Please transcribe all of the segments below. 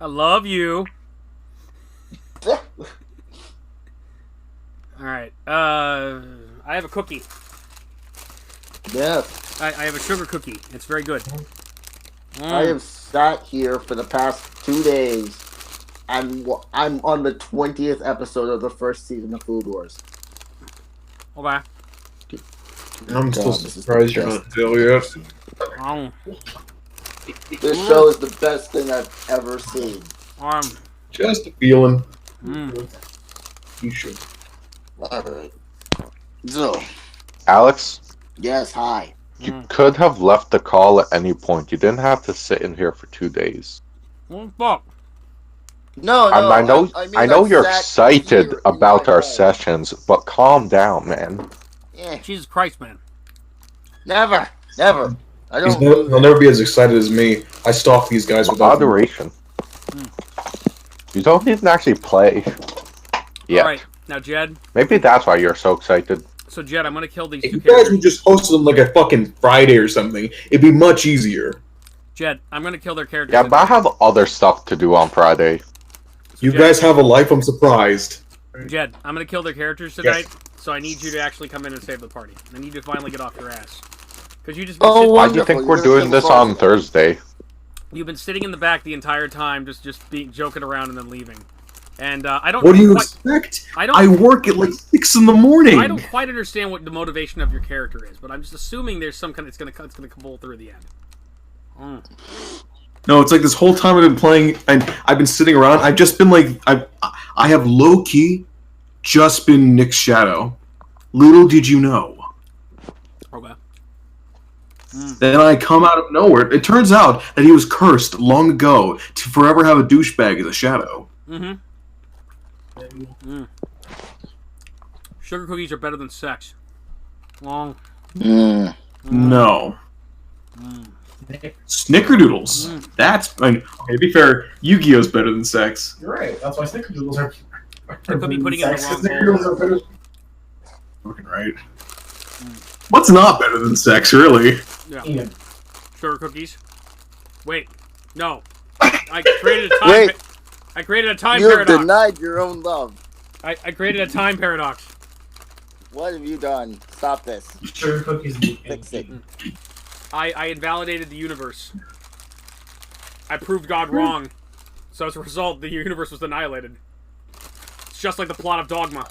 I love you. All right. I have a cookie. Yes. I have a sugar cookie. It's very good. I have sat here for the past 2 days, and I'm on the 20th episode of the first season of Food Wars. Okay. I'm still God, this is surprised the you're best not there yet. Um, This show is the best thing I've ever seen. Just a feeling. mm. You should. Alright. So, Alex, yes, hi. you could have left the call at any point. You didn't have to sit in here for 2 days. Fuck. No, no. I know, mean, I know I've you're sat excited here in about my our home. sessions, but calm down, man. Yeah, Jesus Christ, man. never. I don't. He'll never be as excited as me. I stalk these guys without them. Moderation. You don't even actually play. Yeah. All right. Now, Jed. Maybe that's why you're so excited. So, Jed, I'm going to kill these If two you guys characters. would just host them like a fucking Friday or something, it'd be much easier. Jed, I'm going to kill their characters. Yeah, but I have other stuff to do on Friday. So, You Jed, guys have a life, I'm surprised. Jed, I'm going to kill their characters tonight, so I need you to actually come in and save the party. I need you to finally get off your ass. Because you just been Oh, Why do you think Wonderful, we're you're doing gonna this kill on Farsi. Thursday? you've been sitting in the back the entire time, just being joking around and then leaving. And I don't. What do you quite, expect? I don't. I work at like 6 in the morning. I don't quite understand what the motivation of your character is, but I'm just assuming there's some kind. It's gonna come through the end. No, it's like this whole time I've been playing, and I've been sitting around. I've just been like, I have low key just been Nick's shadow. Little did you know. Okay. Then I come out of nowhere. It turns out that he was cursed long ago to forever have a douchebag as a shadow. Mm-hmm. Sugar cookies are better than sex. Long. Mm. No. Snickerdoodles. That's okay. To be fair, Yu-Gi-Oh's better than sex. You're right. That's why snickerdoodles are. I could be putting it in the wrong Snickerdoodles are better. Fucking right. What's not better than sex, really? Yeah. Ian. Sugar cookies. Wait. No. I created a time. Wait. I created a time You have paradox. denied your own love. I created a time paradox. What have you done? Stop this. Sugar cookies. Fix it. I invalidated the universe. I proved God wrong. So as a result, the universe was annihilated. It's just like the plot of Dogma.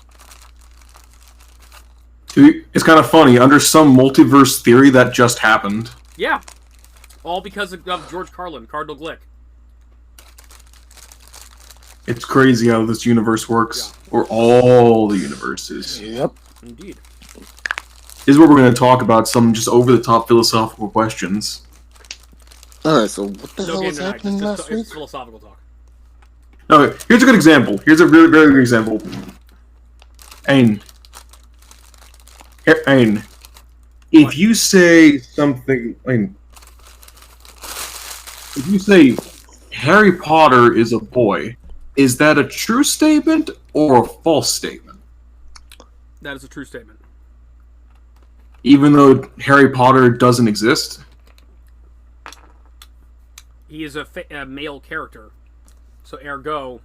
It's kind of funny. Under some multiverse theory, that just happened. Yeah. All because of George Carlin, Cardinal Glick. It's crazy how this universe works, or all the universes. Yep. Indeed. This is where we're going to talk about some just over-the-top philosophical questions. Alright, so what the No hell game was tonight. happening last week? It's philosophical talk. No, here's a good example. Here's a really very good example. Ain. Ain. If you say something, if you say Harry Potter is a boy, is that a true statement or a false statement? That is a true statement. Even though Harry Potter doesn't exist? He is a male character. So ergo,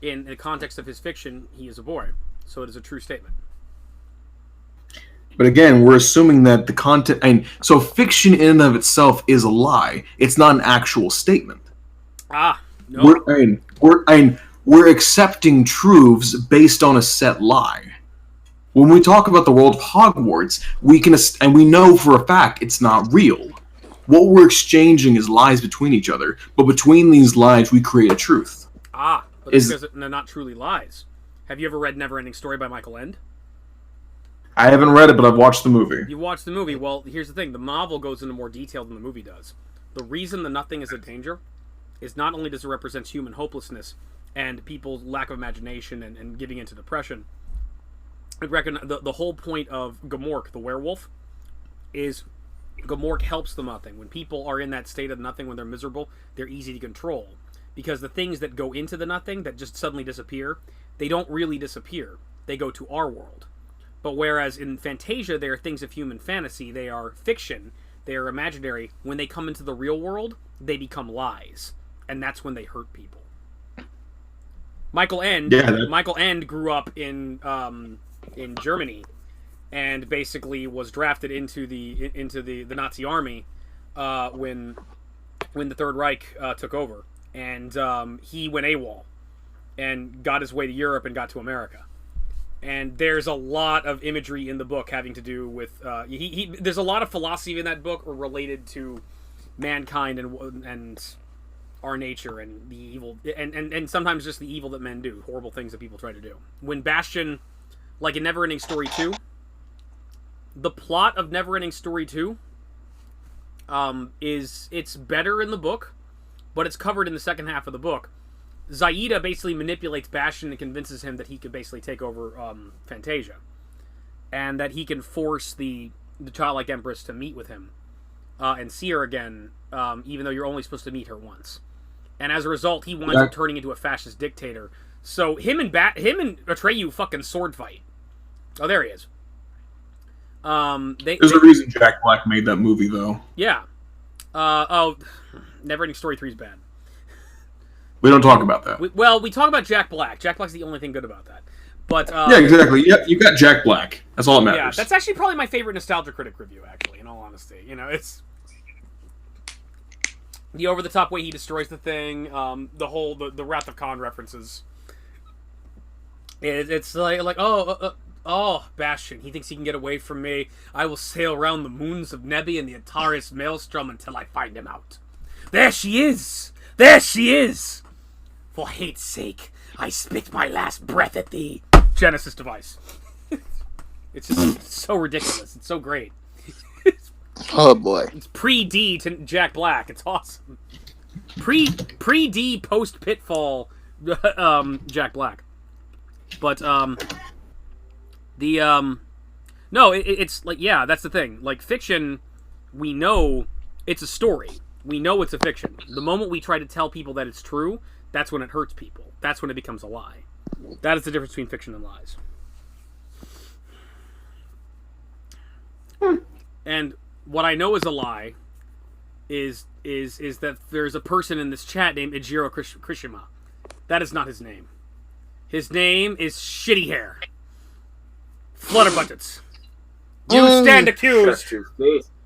in the context of his fiction, he is a boy. So it is a true statement. But again, we're assuming that the content, and so fiction in and of itself is a lie. It's not an actual statement. Ah, no. We're accepting truths based on a set lie. When we talk about the world of Hogwarts, we know for a fact it's not real. What we're exchanging is lies between each other, but between these lies, we create a truth. Ah, but it's because they're not truly lies. Have you ever read Neverending Story by Michael Ende? I haven't read it, but I've watched the movie. You watched the movie. Well, here's the thing. The novel goes into more detail than the movie does. The reason the nothing is a danger is not only does it represent human hopelessness and people's lack of imagination and giving into depression. I reckon the whole point of Gamork, the werewolf, is Gamork helps the nothing. When people are in that state of nothing, when they're miserable, they're easy to control. Because the things that go into the nothing, that just suddenly disappear, they don't really disappear. They go to our world. But whereas in Fantasia, they are things of human fantasy, they are fiction, they are imaginary. When they come into the real world, they become lies. And that's when they hurt people. Michael End. Yeah, that- Michael End grew up in Germany, and basically was drafted into the Nazi army when the Third Reich took over, and he went AWOL and got his way to Europe and got to America. And there's a lot of imagery in the book having to do with there's a lot of philosophy in that book related to mankind and our nature and the evil and sometimes just the evil that men do, horrible things that people try to do. When Bastion, like in Neverending Story 2, the plot of Neverending Story 2 it's better in the book, but it's covered in the second half of the book. Zaida basically manipulates Bastion and convinces him that he could basically take over Fantasia, and that he can force the childlike Empress to meet with him and see her again, even though you're only supposed to meet her once. And as a result, he winds up turning into a fascist dictator. So him and Atreyu fucking sword fight. Oh, there he is. There's a reason Jack Black made that movie, though. Yeah. Neverending Story 3 is bad. We don't talk about that. We talk about Jack Black. Jack Black's the only thing good about that. But yeah, exactly. Yeah, you got Jack Black. That's all that matters. Yeah, that's actually probably my favorite Nostalgia Critic review, actually, in all honesty. You know, it's the over-the-top way he destroys the thing, the Wrath of Khan references. It's like Bastion, he thinks he can get away from me. I will sail around the moons of Nebi and the Antares Maelstrom until I find him out. There she is! There she is! For hate's sake, I spit my last breath at thee. Genesis device. It's just so ridiculous. It's so great. Oh boy. It's pre-D to Jack Black. It's awesome. Pre-D, post-Pitfall Jack Black. But, no, it's like, yeah, that's the thing. Like, fiction, we know it's a story. We know it's a fiction. The moment we try to tell people that it's true, that's when it hurts people. That's when it becomes a lie. That is the difference between fiction and lies. And what I know is a lie is that there's a person in this chat named Ejiro Krishima. That is not his name. His name is Shitty Hair. Flutter Buttons. You stand accused.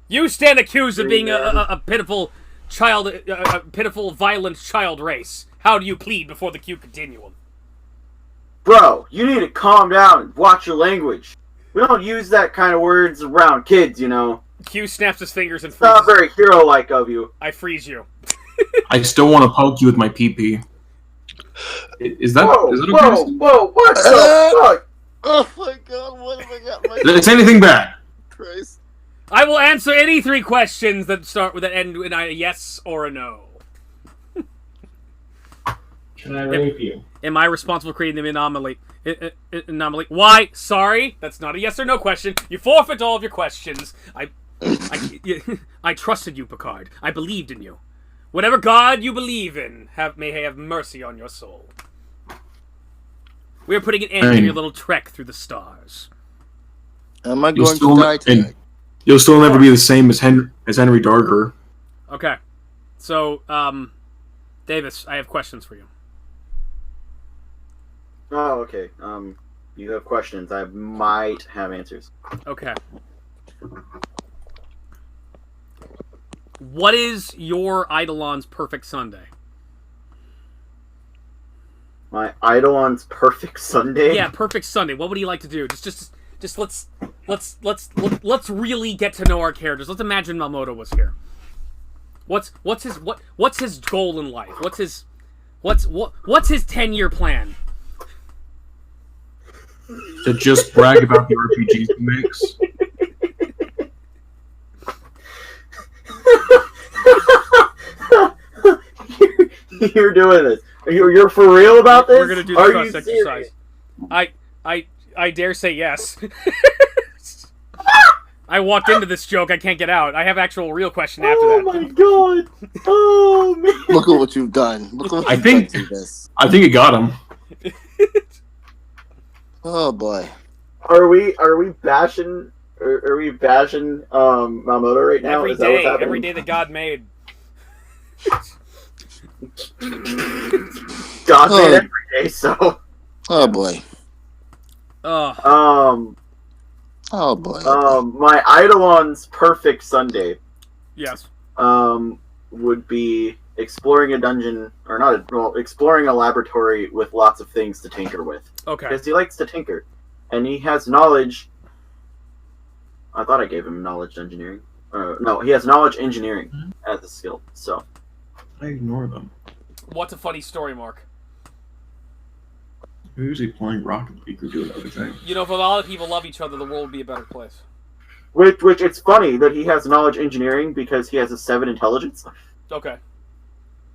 You stand accused of being a pitiful child, a pitiful, violent child race. How do you plead before the Q Continuum? Bro, you need to calm down and watch your language. We don't use that kind of words around kids, you know. Q snaps his fingers and It's not freezes. very hero-like of you. I freeze you. I still want to poke you with my pee-pee. Is that Whoa, okay? what the fuck? Oh my god, what have I got my Did I say anything bad? Christ? I will answer any three questions that end in a yes or a no. Can I rape you? Am I responsible for creating the anomaly? Anomaly? Why? Sorry, that's not a yes or no question. You forfeit all of your questions. I trusted you, Picard. I believed in you. Whatever god you believe in, may have mercy on your soul. We are putting an end to your little trek through the stars. Am I You'll going still, to die today? and you'll still never be the same as Henry Darger. Okay. So, Davis, I have questions for you. Oh, okay. You have questions. I might have answers. Okay. What is your Eidolon's perfect Sunday? My Eidolon's perfect Sunday? Yeah, perfect Sunday. What would he like to do? Just let's really get to know our characters. Let's imagine Mamoto was here. What's his goal in life? What's his 10-year plan? To just brag about the RPGs he makes. You're doing this. You're for real about this? We're gonna do the Are trust you exercise. serious? I dare say yes. I walked into this joke. I can't get out. I have actual real question after Oh that. my god! Oh man! Look at what you've done. Look at what I you've think- done to this. I think it got him. Oh boy. Are we bashing? Are we bashing Mamoto right now? Every Is that what's day, happening? every day that God made. God Oh. made every Okay, so Oh boy. Oh, Oh boy. my Eidolon's perfect Sunday yes. would be exploring a dungeon, or not, well, exploring a laboratory with lots of things to tinker with. Okay. Because he likes to tinker. And he has knowledge. I thought I gave him knowledge engineering. No, he has knowledge engineering as a skill. So I ignore them. What's a funny story, Mark? We're usually playing Rocket League or doing other things. You know, if a lot of people love each other, the world would be a better place. which it's funny that he has knowledge engineering because he has a 7 intelligence. Okay.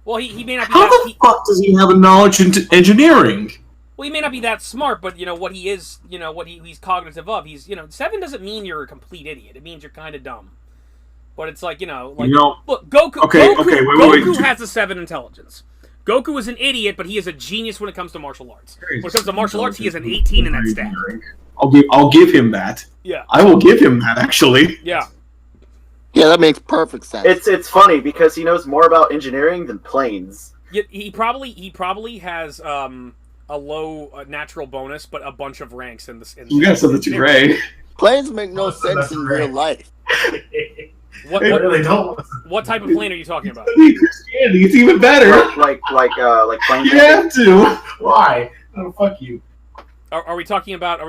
Well, he may not be How that... the fuck does he have a knowledge in engineering? Well, he may not be that smart, but, what he is, what he's cognitive of, he's, 7 doesn't mean you're a complete idiot. It means you're kind of dumb. But it's like, look, Goku, Okay, Goku, okay, wait, Goku wait. has a 7 intelligence. Goku is an idiot, but he is a genius when it comes to martial arts. When it comes to martial arts, he is an 18 in that stat. I'll give him that. Yeah. I will give him that, actually. Yeah. Yeah, that makes perfect sense. It's funny because he knows more about engineering than planes. He probably has a low natural bonus, but a bunch of ranks in this. You got something to Ray. Planes make no sense in real life. What, They what, really don't. what type of plane are you talking about? Christianity, it's even better. like planes. You have to. Why? Oh, fuck you. Are we talking about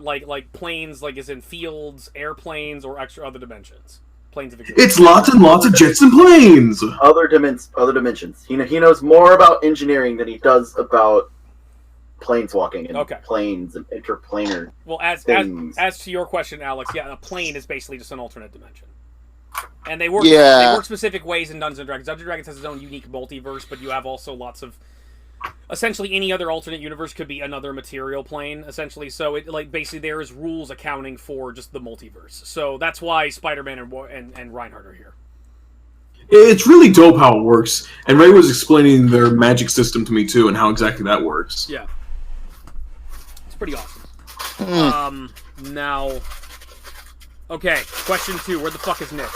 like planes, like as in fields, airplanes, or extra other dimensions? Planes of existence. It's lots and lots of jets and planes. Other dimensions. He knows more about engineering than he does about planeswalking and Okay. planes and interplanar. Well, as to your question, Alex, yeah, a plane is basically just an alternate dimension. And they work specific ways in Dungeons & Dragons. Dungeons & Dragons has its own unique multiverse, but you have also lots of... Essentially, any other alternate universe could be another material plane, essentially. So, basically, there is rules accounting for just the multiverse. So, that's why Spider-Man and Reinhardt are here. It's really dope how it works. And Ray was explaining their magic system to me, too, and how exactly that works. Yeah. It's pretty awesome. Now... Okay, question 2. Where the fuck is Nick?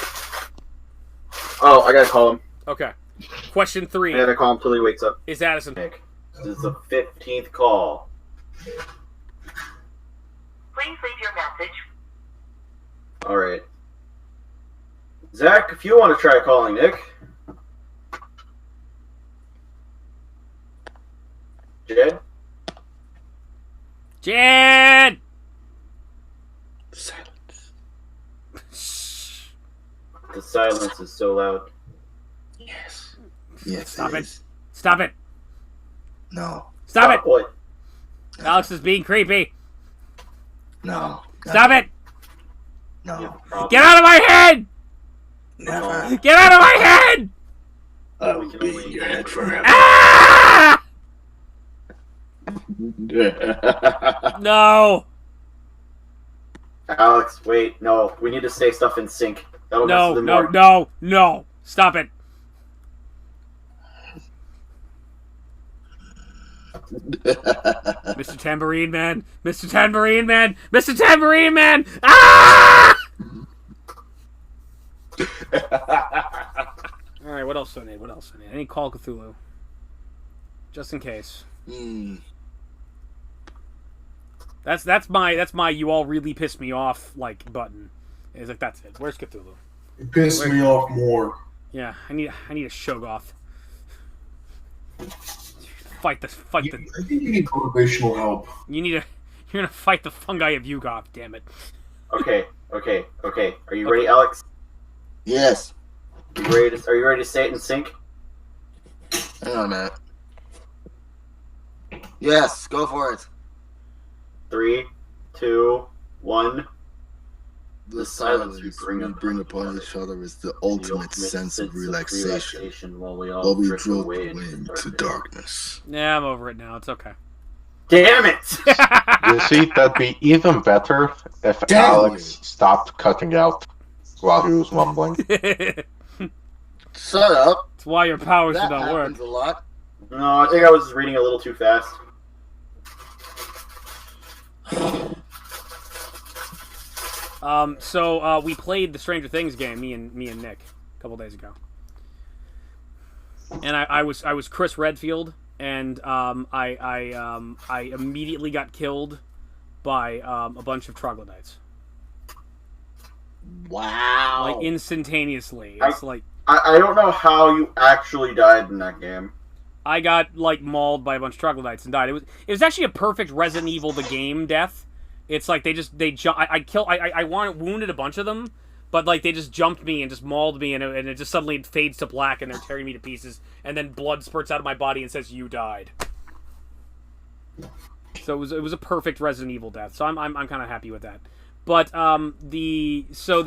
Oh, I gotta call him. Okay. Question 3. I gotta call him till he wakes up. Is Addison... Nick, this is the 15th call. Please leave your message. Alright. Zach, if you want to try calling Nick. Jed? Jed! Silence. The silence is so loud. Yes. Yes. Stop it. is. Stop it. No. Stop it. Boy. Alex is being creepy. No. Stop it. No. Get out of my head! Never. Get out of my head! I will be in your head forever. Ah! No. Alex, wait, no. We need to say stuff in sync. That'll mess No, with him no, more. no. Stop it. Mr. Tambourine Man. Mr. Tambourine Man. Mr. Tambourine Man. Ah! Alright, what else do I need? I need Call of Cthulhu. Just in case. That's my you all really pissed me off like button. It's like that's it. Where's Cthulhu? It pissed me off more. Yeah, I need a Shoggoth. Fight the I think you need motivational help. you're gonna fight the fungi of Yugoth, damn it. Okay. Are you ready, Alex? Yes. Are you ready to say it in sync? Hang on a minute. Yes, go for it. 3, 2, 1. The silence silence we we bring bring upon each other is the ultimate sense of relaxation, while we while we drift drift away away into darkness. Yeah, I'm over it now. It's okay. Damn it! You see, that'd be even better if Damn Alex stopped cutting out while he was mumbling. It's Shut up. why your powers do That not work. happens a lot. No, I think I was reading a little too fast. So we played the Stranger Things game, me and Nick, a couple days ago, and I was Chris Redfield, and I immediately got killed by a bunch of troglodytes. Wow. Like instantaneously. It's like I don't know how you actually died in that game. I got like mauled by a bunch of troglodytes and died. It was actually a perfect Resident Evil the game death. It's like I wounded a bunch of them, but like they just jumped me and just mauled me, and it just suddenly fades to black, and they're tearing me to pieces, and then blood spurts out of my body and says you died. So it was a perfect Resident Evil death. So I'm kind of happy with that. But the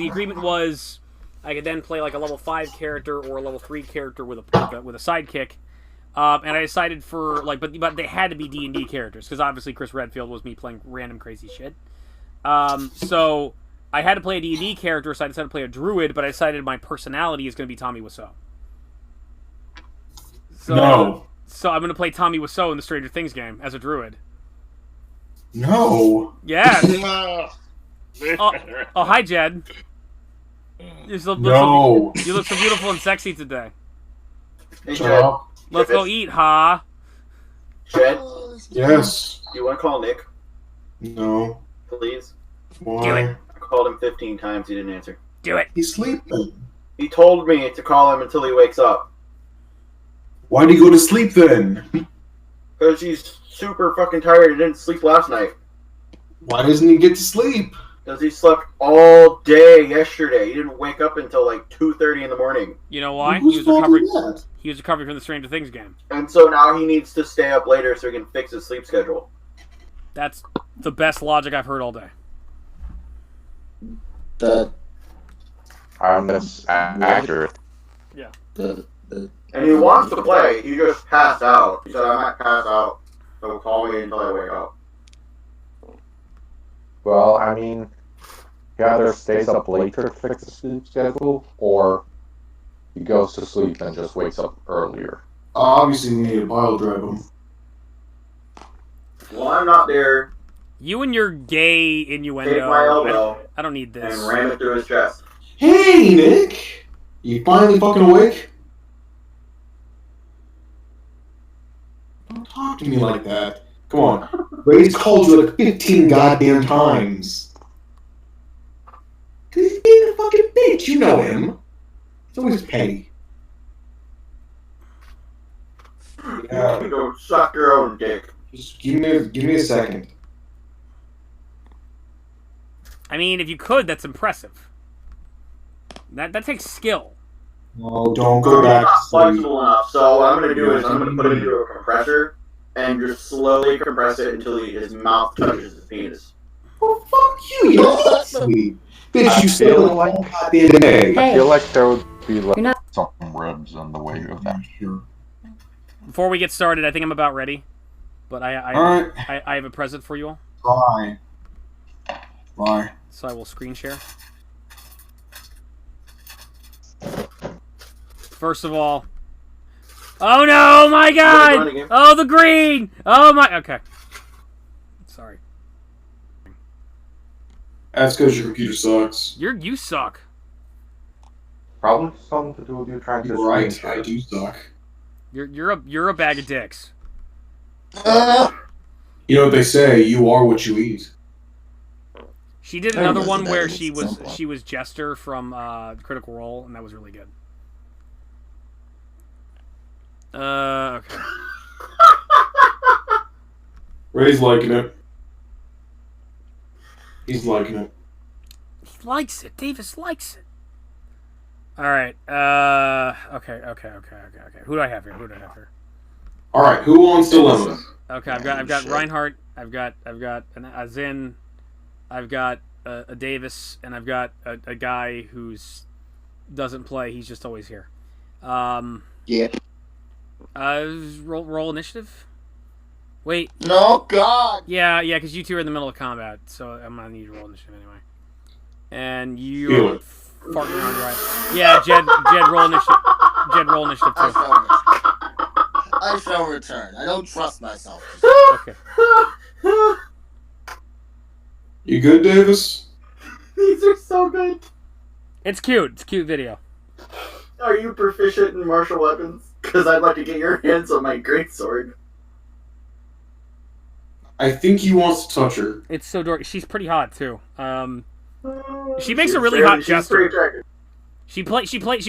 agreement was I could then play like a level 5 character or a level 3 character with a sidekick. And I decided for like, but they had to be D&D characters because obviously Chris Redfield was me playing random crazy shit. So I had to play a D&D character, so I decided to play a druid. But I decided my personality is going to be Tommy Wiseau. So I'm going to play Tommy Wiseau in the Stranger Things game as a druid. No. Yeah. Oh, hi, Jed. You look so beautiful and sexy today. Hey, Shut Jed. up. Let's go eat, ha. Jed, Yes. you want to call Nick, No. please? Why? I called him 15 times. He didn't answer. Do it. He's sleeping. He told me to call him until he wakes up. Why'd he go to sleep then? Because he's super fucking tired and didn't sleep last night. Why doesn't he get to sleep? Because he slept all day yesterday. He didn't wake up until like 2:30 in the morning. You know why? Who's He was fault recovering. is that? He was recovering from the Stranger Things game. And so now he needs to stay up later so he can fix his sleep schedule. That's the best logic I've heard all day. That's accurate. And he wants to play. He just passed out. He said, I might pass out. So call me until I wake up. Well, I mean, he either stays up later to fix the sleep schedule, or he goes to sleep and just wakes up earlier. Obviously, we need to pile drive him. Well, I'm not there. You and your gay innuendo. Take my elbow I don't need this. and ram it through his chest. Hey, Nick! You finally fucking awake? Don't talk to me like that. Come on. Ray's called you like 15 goddamn times. Cause he's being a fucking bitch, you know him. He's always petty. Yeah, Go suck your own dick. just give me a second. I mean, if you could, that's impressive. That takes skill. No, don't go back He's not to sleep. flexible enough. So what I'm going to do is I'm going to put him into a compressor and just slowly compress it until his mouth touches his penis. Oh, fuck you, you don't have to sleep. Bitch, I you feel still like- like goddamn day. I feel like there would be like You're not- some ribs in the way of that. Before we get started, I think I'm about ready. But Alright, I have a present for you all, bye. Bye. so I will screen share. First of all, oh no, my Running god! again. Oh, the green! Oh my, okay. Sorry. That's because your computer sucks. You suck. Probably something to do with you trying to You're right, screen I share. do suck. You're a bag of dicks. You know what they say, you are what you eat. She did I another remember one that where in Example. she was Jester from Critical Role, and that was really good. Okay. Ray's liking it. He's liking it. He likes it. Davis likes it. All right. Okay. Who do I have here? Alright, who wants Dilemma? Okay, I've got Reinhardt. I've got a Zin. I've got a Davis, and I've got a guy who's doesn't play. He's just always here. Yeah. Roll initiative. Wait. No, God. Yeah, because you two are in the middle of combat, so I'm gonna need you to roll initiative anyway. And Feel you're it. farting around, right? Yeah, Jed, roll initiative. Jed, roll initiative too. I shall return. I don't trust myself. Okay. You good, Davis? These are so good. It's cute. It's a cute video. Are you proficient in martial weapons? Because I'd like to get your hands on my greatsword. I think he wants to touch her. It's so dorky. She's pretty hot too. She makes a really hot Jester. She plays she plays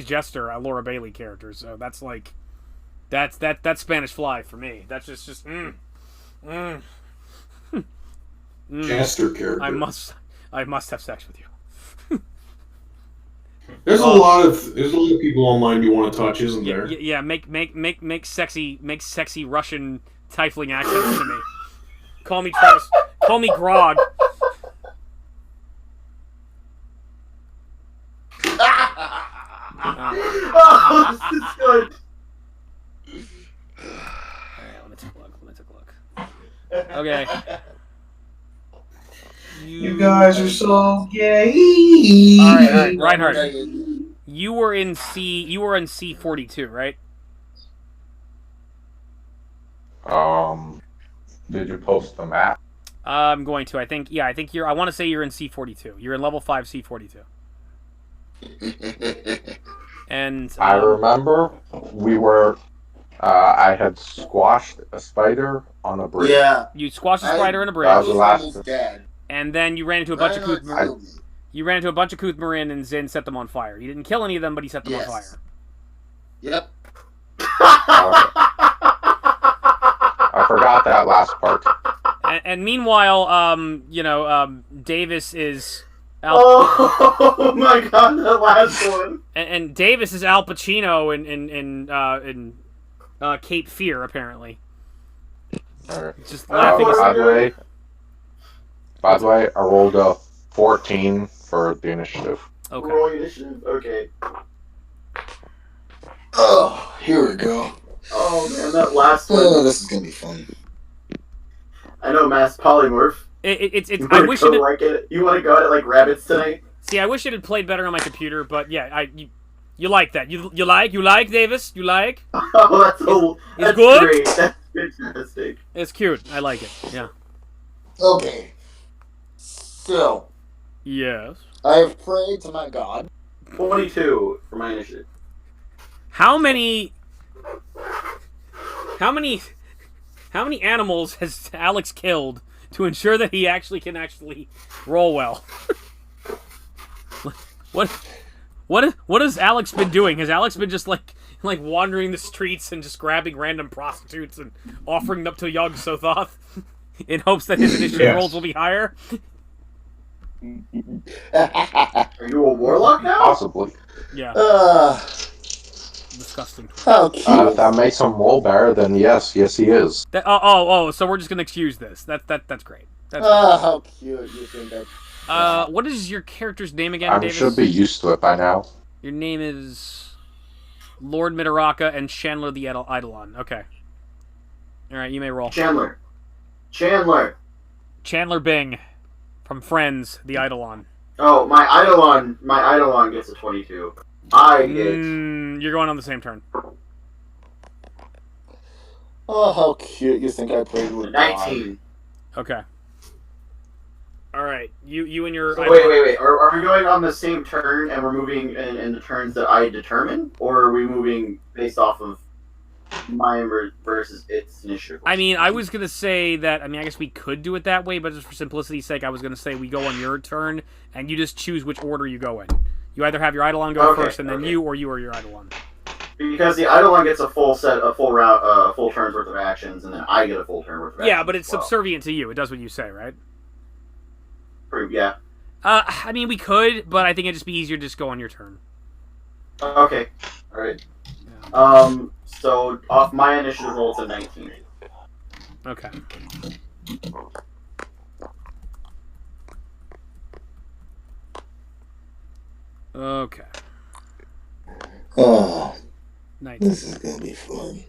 Jester, a Laura Bailey character. So that's like, that's Spanish Fly for me. That's just Jester character. I must have sex with you. There's a lot of people online you want to touch, isn't there? Yeah, make sexy Russian tiefling accents to me. Call me Travis. Call me Grog. Oh, this is good. Alright, let me take a look. Okay. You guys are so gay. All right, Reinhardt. You were in C42, right? Did you post the map? I'm going to. I think you're. I want to say you're in C42. You're in level 5 C42. And I remember we were. I had squashed a spider on a bridge. Yeah. you squashed a spider in a bridge. That was the last- almost dead. And then you ran into a bunch of Reinhardt Kuthmarin. You ran into a bunch of Kuthmarin, and Zin set them on fire. You didn't kill any of them, but he set them on fire. Yep. I forgot that last part. And meanwhile, Davis is Oh my god, that last one. and Davis is Al Pacino in Cape Fear, apparently. Alright. Just laughing. By the way, I rolled a 14 for the initiative. Okay. Roll initiative. Okay. Oh, here we go. Oh man, that last one. Oh, this is gonna be fun. I know, mass polymorph. It's. You I wanna wish go it. Had, like it. You want to go at it like rabbits tonight? see, I wish it had played better on my computer, but yeah, you like that. You like Davis. You like. Oh, that's good? great. That's fantastic. It's cute. I like it. Yeah. Okay. So, Yes. I have prayed to my god. 22 for my initiative. How many animals has Alex killed to ensure that he can roll well? What has Alex been doing? Has Alex been just like wandering the streets and just grabbing random prostitutes and offering them to Yog Sothoth in hopes that his initiative rolls will be higher? Are you a warlock now? Possibly. Yeah. Disgusting. How cute. If that makes him roll better, then yes, he is. So we're just gonna excuse this. That's great. That's how cute you think that. what is your character's name again, I Davis? should be used to it by now. Your name is Lord Midaraka and Chandler the Eidolon. Okay. All right, you may roll. Chandler Bing from Friends, the Eidolon. Oh, my Eidolon gets a 22. I get You're going on the same turn. Oh, how cute you think I played with 19. Okay. All right, you and your. So wait. Are we going on the same turn and we're moving in the turns that I determine, or are we moving based off of mine versus its initiative? I mean, I was gonna say that. I mean, I guess we could do it that way, but just for simplicity's sake, I was gonna say we go on your turn and you just choose which order you go in. You either have your Eidolon go first, and then you or your Eidolon. Because the Eidolon gets a full turn's worth of actions, and then I get a full turn worth of actions. Yeah, but it's as well. subservient to you. It does what you say, right? Yeah. I mean, we could, but I think it'd just be easier to just go on your turn. Okay. All right. Yeah. So off my initiative roll, it's a 19. Okay. Okay. Oh, 19. this is gonna be fun.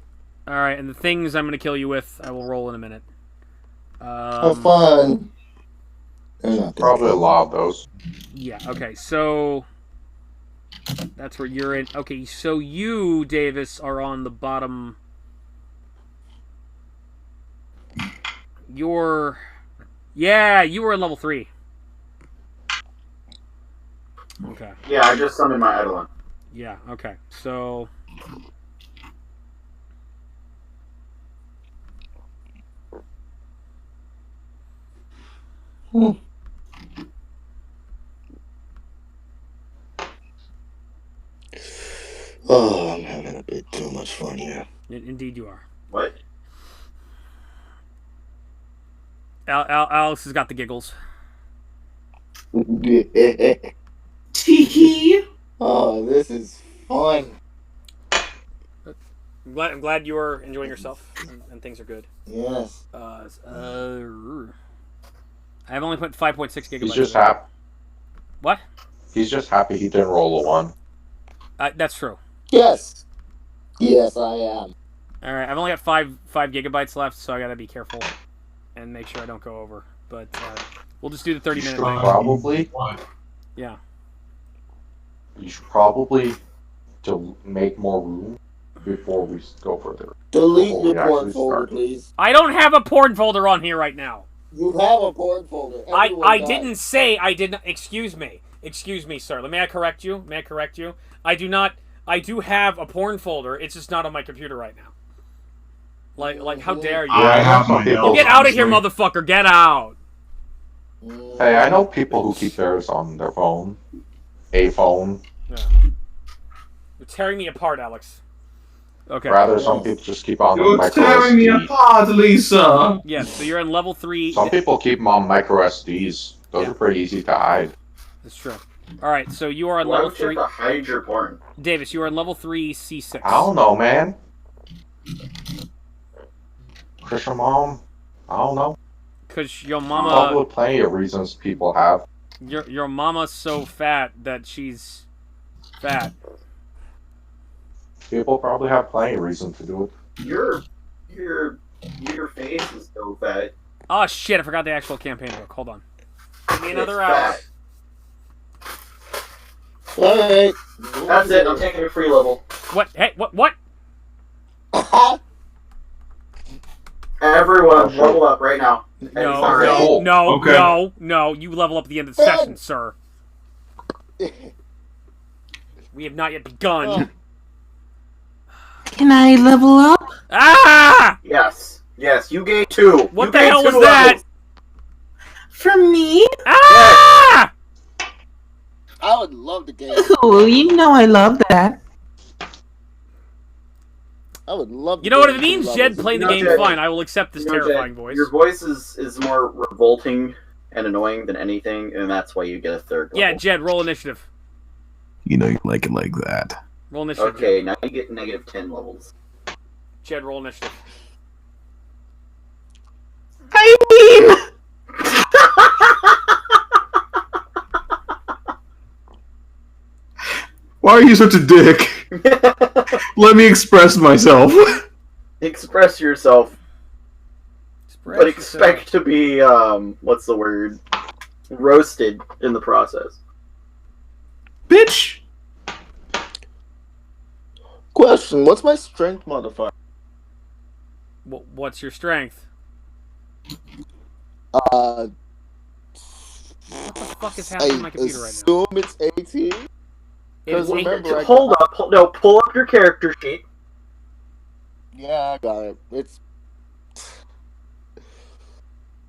All right, and the things I'm going to kill you with, I will roll in a minute. How fun. Probably a lot of those. Yeah. Okay. So that's where you're in. Okay. So you, Davis, are on the bottom. You were in level 3. Okay. Yeah, I just summoned my Eidolon. Yeah. Okay. So. Oh, I'm having a bit too much fun here. Indeed, you are. What? Alex has got the giggles. Tee. Oh, this is fun. I'm glad you are enjoying yourself and things are good. Yes. I have only put 5.6 gigabytes. He's just in it. happy. What? He's just happy he didn't roll a 1. That's true. Yes. Yes, I am. All right, I've only got 5 gigabytes left, so I gotta be careful and make sure I don't go over. But we'll just do the 30-minute should thing. probably. Yeah. You should probably to make more room before we go further. Delete Before your we porn actually folder, start. please. I don't have a porn folder on here right now. You have a porn folder. Everyone I does. didn't say I did not. Excuse me, sir. May I correct you? I do not. I do have a porn folder. It's just not on my computer right now. Like, how dare you? I have my People- notes, Get out of here, honestly. motherfucker! Get out! Hey, I know people who keep theirs on their phone. A phone. You're tearing me apart, Alex. Okay. Rather, some people just keep on You're micro tearing me SD. apart, Lisa. Yes. So you're on level 3. Some people keep them on micro SDs. Those Yeah. are pretty easy to hide. That's true. All right. So you are on Why level would you 3. have to hide your porn? Davis, you are on level 3 C6. I don't know, man. Christian mom. I don't know. Cause your Probably mama, plenty of reasons people have. your mama's so fat that she's fat. People probably have plenty of reasons to do it. Your face is so fat. Oh shit! I forgot the actual campaign book. Hold on. Give me another It's hour. fat. Alright. That's it. I'm taking a free level. What? Hey, what? Everyone, sure. level up right now. No, Sorry. no, Cool. no, Okay. no. You level up at the end of the session, sir. We have not yet begun. Can I level up? Ah! Yes. Yes, you gained 2. What You the gained hell 2 was that? levels. From me? Ah! I would love to game. Cool, you know I love that. I would love to You know what? If game it means two Jed levels. playing the No, game, Jed. fine. I will accept this You know, Jed, terrifying voice. Your voice is more revolting and annoying than anything, and that's why you get a 3rd level. Yeah, Jed, roll initiative. You know you like it like that. Roll initiative. Okay, now you get negative 10 levels. Jed, roll initiative. I mean, Why are you such a dick? Let me express myself. Express yourself, Express but yourself. expect to be, what's the word? Roasted in the process. Bitch! Question: what's my strength modifier? What's your strength? Uh, What the fuck is happening on my computer right now? assume it's 18. It is Because eight- remember, I- Hold up, pull up your character sheet. Yeah, I got it.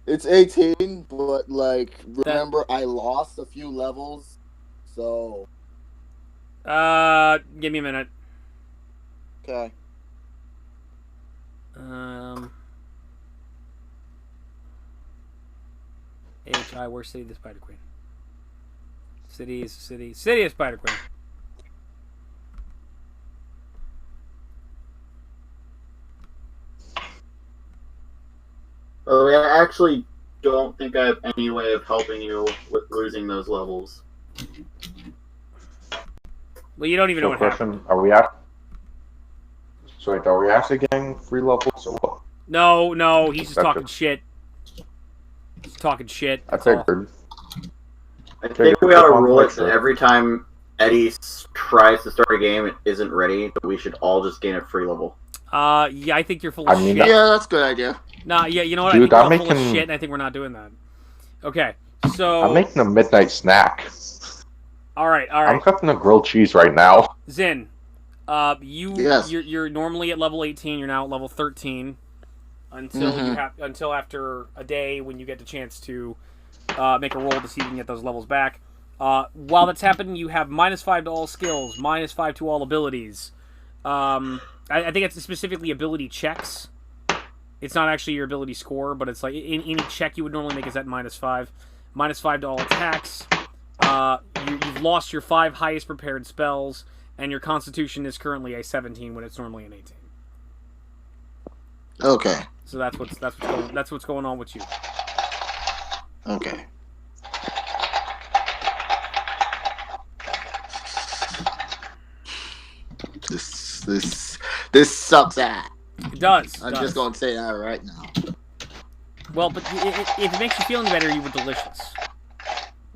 It's 18, but like remember I lost a few levels, so Give me a minute. okay. AHI, where's City of the Spider Queen? City of Spider Queen. Oh, I actually don't think I have any way of helping you with losing those levels. Well, you don't even know So, what happened. question: Are we at? So wait, are we actually getting 3 levels or what? No, he's just Gotcha. talking shit. He's talking shit. I That's all. figured. I think we ought to Just rule wanna it make sure. that every time Eddie tries to start a game, it isn't ready, that we should all just gain a free level. Yeah, I think you're full of I mean, shit. Yeah, that's a good idea. Nah, yeah, you know what? Dude, I think I'm we're all full of making- shit, and I think we're not doing that. Okay, so I'm making a midnight snack. all right, I'm cutting a grilled cheese right now. Zin, Yes. you're normally at level 18. You're now at level 13 until you Mhm. have until after a day when you get the chance to make a roll to see if you can get those levels back. While that's happening, you have -5 to all skills, -5 to all abilities. I think it's specifically ability checks. It's not actually your ability score, but it's like any check you would normally make is at -5. -5 to all attacks. You've lost your 5 highest prepared spells, and your Constitution is currently a 17 when it's normally an 18. Okay. So that's what's going on with you. Okay. This sucks ass. It does. I'm just going to say that right now. Well, but if it makes you feel any better, you were delicious.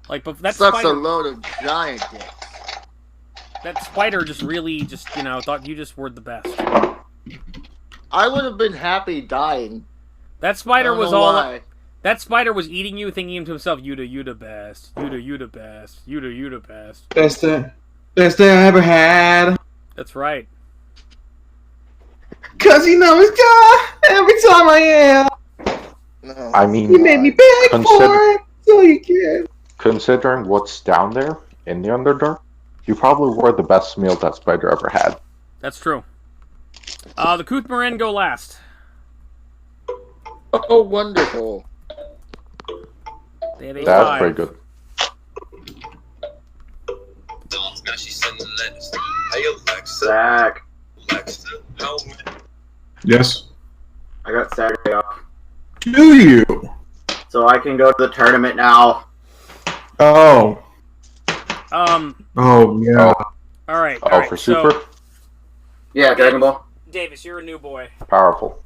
Like, but that Sucks spider, a load of giant dicks. that spider just really thought you just were the best. I would have been happy dying. That spider I don't was know all. why. That spider was eating you, thinking to himself, "You the best. You the best. You the best." Best day I ever had. That's right. Cause you know it's God every time I am. No. I mean, You made me beg for consider- it, so you can. considering what's down there in the Underdark, you probably were the best meal that spider ever had. That's true. The Kuthmarin go last. Oh, wonderful. They have a That's 5. pretty good. Now she's sending letters. Hey Alexa, Zach, Alexa, help me. Yes. I got Saturday off, Do you? so I can go to the tournament now. Oh. All Oh, yeah. right. Oh, All right. for So, Super? Yeah, Dragon Ball. Davis, you're a new boy. Powerful.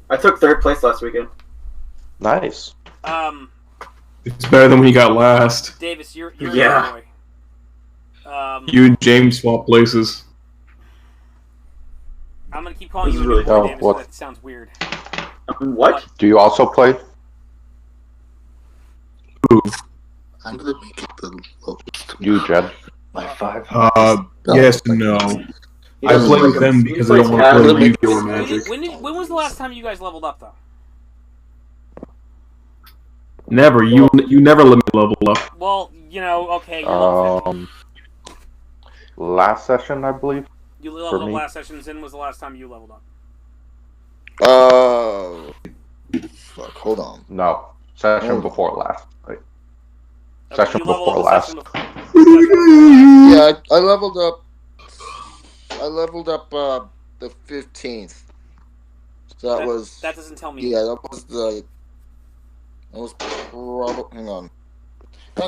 I took 3rd place last weekend. Nice. It's better than when you got last. Davis, you're Yeah. a new boy. You and James swap places. I'm gonna keep calling This you a is new really boy, tough. Davis. What? That sounds weird. What? Do you also play? I'm gonna make it the lowest. You, Jed? My 5. Yes and no. He I doesn't play like with them him. because He I plays don't want to casually. play Yu-Gi-Oh! or Magic. When was the last time you guys leveled up, though? Never. You never let me level up. Well, okay. You leveled, Last session, I believe. you leveled up me. last session. Zen was the last time you leveled up. Fuck, hold on. No, session Oh. before last. Wait. Okay, Session you leveled before up last. session before- Yeah, I leveled up. The 15th. So that was. That doesn't tell me. Yeah, that was the. That was probably. Hang on. I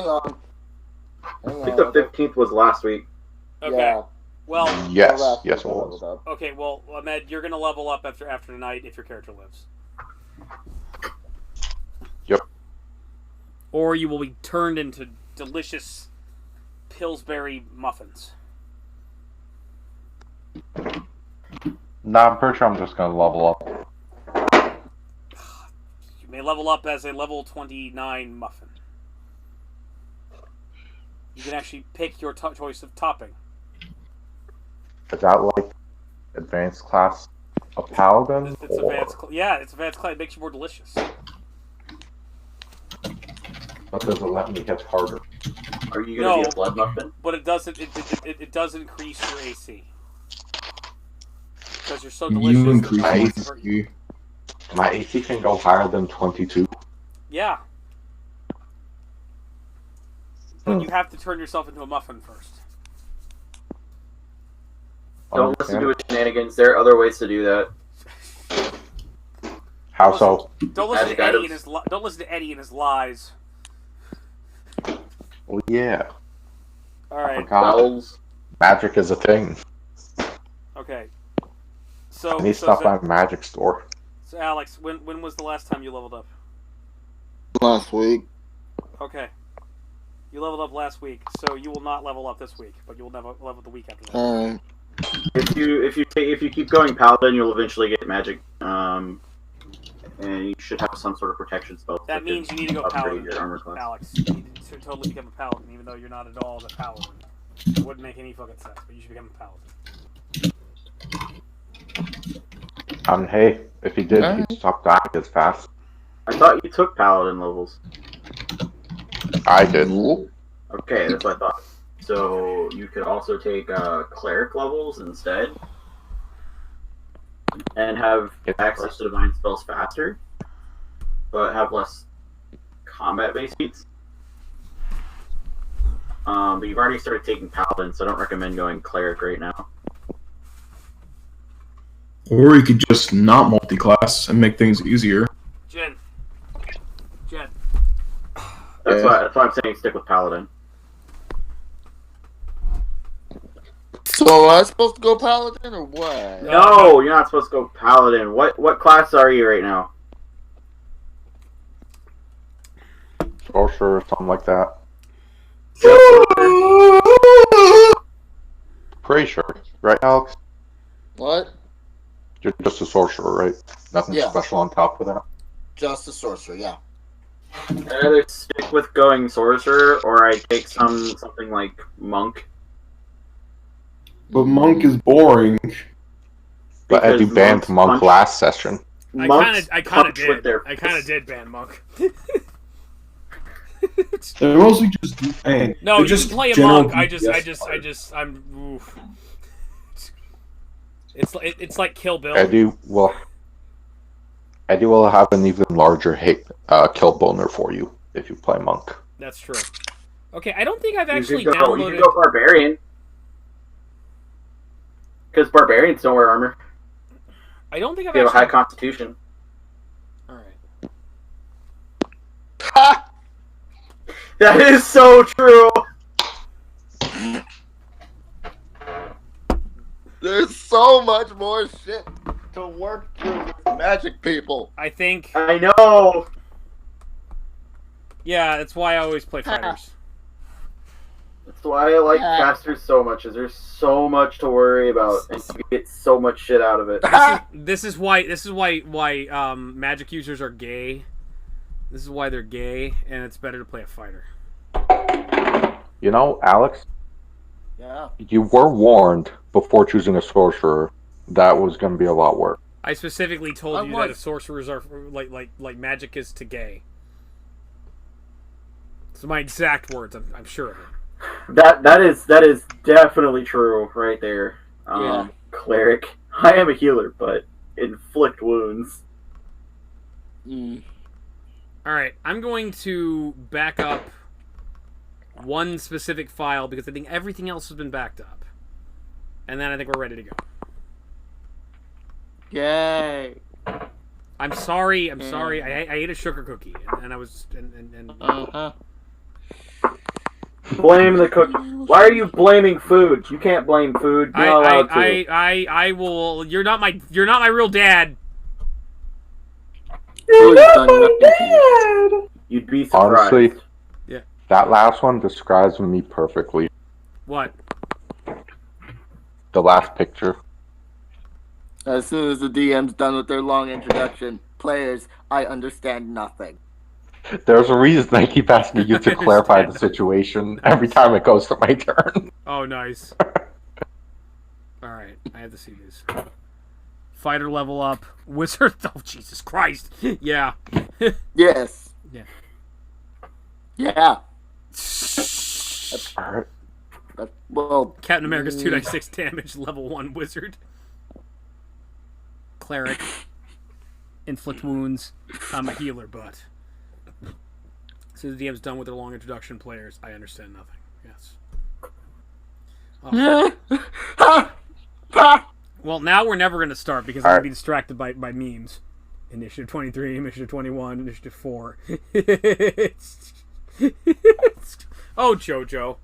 think the 15th was last week. Okay. Yeah. Well, Yes, last yes, it week I was. leveled up. okay. Well, Ahmed, you're gonna level up after tonight if your character lives. Yep. Or you will be turned into delicious Pillsbury muffins. Nah, I'm pretty sure I'm just gonna level up. You may level up as a level 29 muffin. You can actually pick your choice of topping. Is that like advanced class of paladin? It's or... advanced. Yeah, it's advanced class. It makes you more delicious. But does it let me hit harder? Are you gonna be No. a blood muffin? But it doesn't. It does increase your AC because you're so You delicious. that increase no my one's hurt you. AC. My AC can go higher than 22. Yeah. But you have to turn yourself into a muffin first. Don't listen to his shenanigans. There are other ways to do that. How so? Don't listen Magic to Eddie items. and his don't listen to Eddie and his lies. Well, yeah. All I right. forgot. Spells. Magic is a thing. Okay. So I need to stop by a magic store. So Alex, when was the last time you leveled up? Last week. Okay. You leveled up last week, so you will not level up this week, but you will never level the week after that. Alright. If you keep going paladin, you'll eventually get magic. And you should have some sort of protection spell. That means you need to go upgrade paladin, your armor class. Alex. You need to totally become a paladin, even though you're not at all a paladin. It wouldn't make any fucking sense, but you should become a paladin. Hey, if he did, he'd stop dying as fast. I thought you took paladin levels. I did. Okay, that's what I thought. So you could also take cleric levels instead, and have access to divine spells faster, but have less combat-based feats. But you've already started taking paladin, so I don't recommend going cleric right now. Or you could just not multi-class and make things easier. Jen. That's why I'm saying stick with paladin. So am I supposed to go paladin or what? No, you're not supposed to go paladin. What class are you right now? Sorcerer or something like that. Pretty sure. Right, Alex? What? You're just a sorcerer, right? Nothing Yeah. special on top of that. Just a sorcerer, yeah. I'd either stick with going sorcerer, or I take something like monk. But monk is boring. But Eddie Because banned monks monk punch- last session. Monks I kind of punch with did. their I kind of fists. did ban monk. They're mostly just DPS. No, They're you just can play a general monk. DPS I'm. Oof. It's like Kill Bill. Eddie will have an even larger kill boner for you if you play monk. That's true. Okay, I don't think I've You actually could downloaded. go barbarian. Because barbarians don't wear armor. I don't think I've They have a high actually. constitution. All right. Ha! That is so true. There's so much more shit to work through with magic people. I think. I know. Yeah, that's why I always play fighters. That's why I like casters so much. Is there's so much to worry about, and you get so much shit out of it. This is why magic users are gay. This is why they're gay, and it's better to play a fighter. You know, Alex, Yeah. you were warned before choosing a sorcerer that was going to be a lot work. I specifically told I you that was. sorcerers are like magic is to gay. It's my exact words. I'm sure of it. That is definitely true right there. Yeah. Cleric. I am a healer, but inflict wounds. Mm. All right, I'm going to back up one specific file because I think everything else has been backed up, and then I think we're ready to go. Yay. I'm sorry. I ate a sugar cookie, and I was and Uh-huh. Blame the cook. Why are you blaming food? You can't blame food. You're not allowed to. I will. You're not my real dad. Who's done nothing to you? You'd be surprised. Honestly, Yeah. that last one describes me perfectly. What? The last picture. As soon as the DM's done with their long introduction, players, I understand nothing. There's a reason I keep asking you to clarify the situation every time it goes to my turn. Oh, nice. All right, I have to see these. Fighter level up, wizard. Oh, Jesus Christ! Yeah. Yes. Yeah. Yeah. Alright. Well, Captain America's 2d6 damage, level 1 wizard. Cleric. Inflict wounds. I'm a healer, but. As soon as the DM's done with their long introduction, players, I understand nothing. Yes. Oh. Well, now we're never going to start because I'm going to be distracted by memes. Initiative 23, Initiative 21, Initiative 4. Oh, JoJo.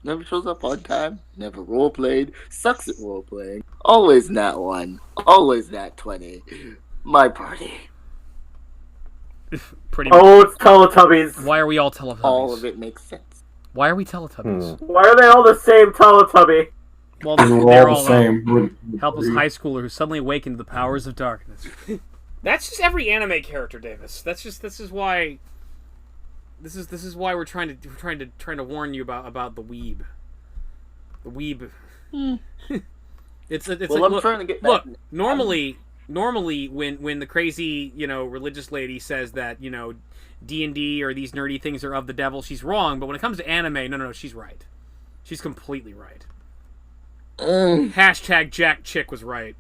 Never shows up on time, never roleplayed, sucks at roleplaying, always nat 1, always nat 20. My party. Pretty much. Oh, it's Teletubbies. Why are we all Teletubbies? All of it makes sense. Why are we Teletubbies? Why are they all the same Teletubby? Well, We're they're all the same. helpless high schooler who suddenly awakened to the powers of darkness. That's just every anime character, Davis. This is why we're trying to warn you about the weeb. The weeb. It's Well, like, I'm trying to get look. back- Normally, when the crazy religious lady says that D&D or these nerdy things are of the devil, she's wrong. But when it comes to anime, no, she's right. She's completely right. Hashtag Jack Chick was right.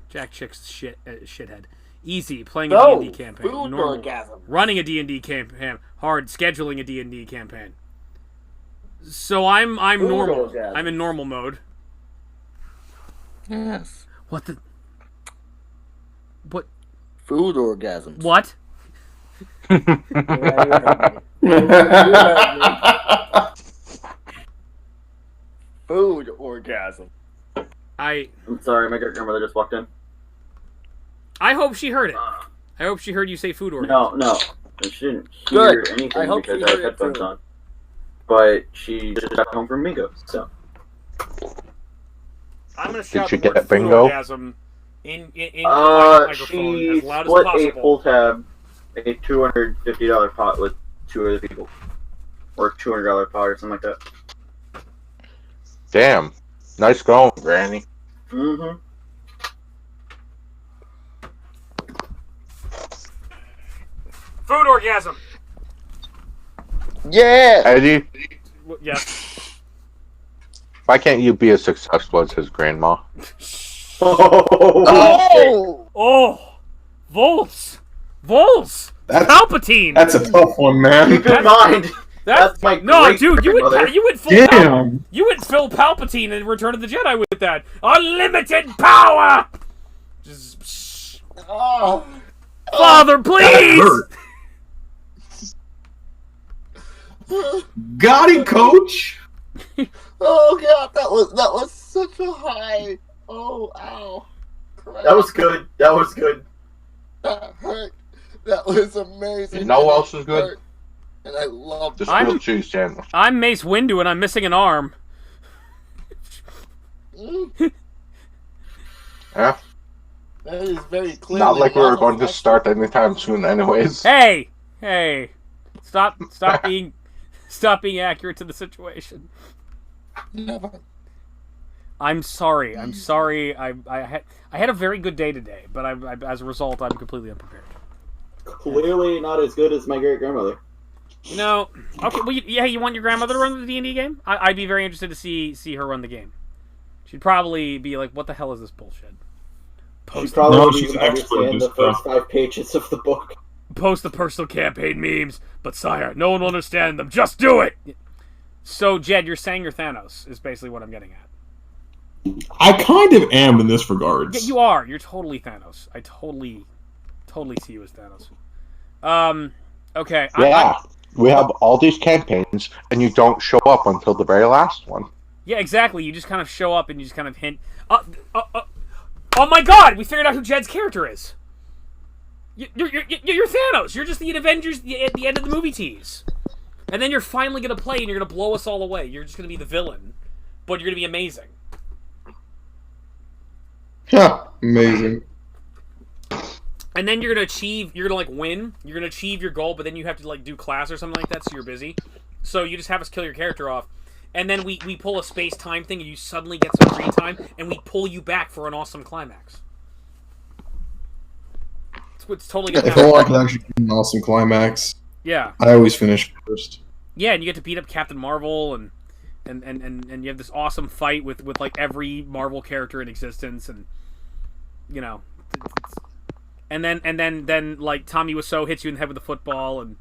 Jack Chick's shithead. Easy, playing a D&D campaign. Food Normal. orgasm. Running a D&D campaign. Hard, scheduling a D&D campaign. So I'm Food normal. orgasm. I'm in normal mode. Yes. What the? What? Food orgasms. What? Food orgasm. I'm sorry, my great grandmother just walked in. I hope she heard it. I hope she heard you say food orgasm. No. She didn't hear Good. anything I hope because she I heard had it headphones too. on. But she just got home from bingo, so. I'm gonna shout she the get word a food bingo? orgasm in the microphone She as loud as split a possible. full tab, a $250 pot with 2 other people. Or $200 pot or something like that. Damn. Nice going, Granny. Mm-hmm. Food orgasm. Yeah. Eddie, Yes. why can't you be as successful as his grandma? Oh. Oh, Volts. Palpatine. That's a tough one, man. Keep in mind, that's my no, great dude. You grandmother. went full. Damn. You went Phil Palpatine in Return of the Jedi with that unlimited power. Just, Oh. Father, please. Hurt. Got it, coach. Oh god, that was such a high. Oh, ow. Christ. That was good. That was good. That hurt. That was amazing. You know And what it else is good? hurt. And I loved This it. grilled cheese sandwich. I'm Mace Windu and I'm missing an arm. Yeah? That is very clear. Not like we were going to start anytime soon anyways. Hey, stop being accurate to the situation. Never. I'm sorry. I had a very good day today, but as a result, I'm completely unprepared. Clearly not as good as my great grandmother. No. Okay. Well, you want your grandmother to run the D&D game? I'd be very interested to see her run the game. She'd probably be like, "What the hell is this bullshit?" She probably No, wouldn't she's even an expert at understand the this first stuff. 5 pages of the book. Post the personal campaign memes, but sire, no one will understand them. Just do it. So, Jed, you're saying you're Thanos is basically what I'm getting at. I kind of am in this regards. Yeah, you are. You're totally Thanos. I totally see you as Thanos. Okay. Yeah. We have all these campaigns, and you don't show up until the very last one. Yeah, exactly. You just kind of show up and you just kind of hint. Oh my God! We figured out who Jed's character is. You're Thanos. You're just the Avengers at the end of the movie tease, and then you're finally gonna play and you're gonna blow us all away. You're just gonna be the villain, but you're gonna be amazing. Yeah, amazing. And then you're gonna like win. You're gonna achieve your goal, but then you have to like do class or something like that, so you're busy. So you just have us kill your character off. And then we pull a space-time thing, and you suddenly get some free time, and we pull you back for an awesome climax. It's totally I gonna feel happen. like I could actually get an awesome climax. Yeah. I always finish first. Yeah, and you get to beat up Captain Marvel, and you have this awesome fight with like every Marvel character in existence, and you know, and then like Tommy Wiseau hits you in the head with a football, and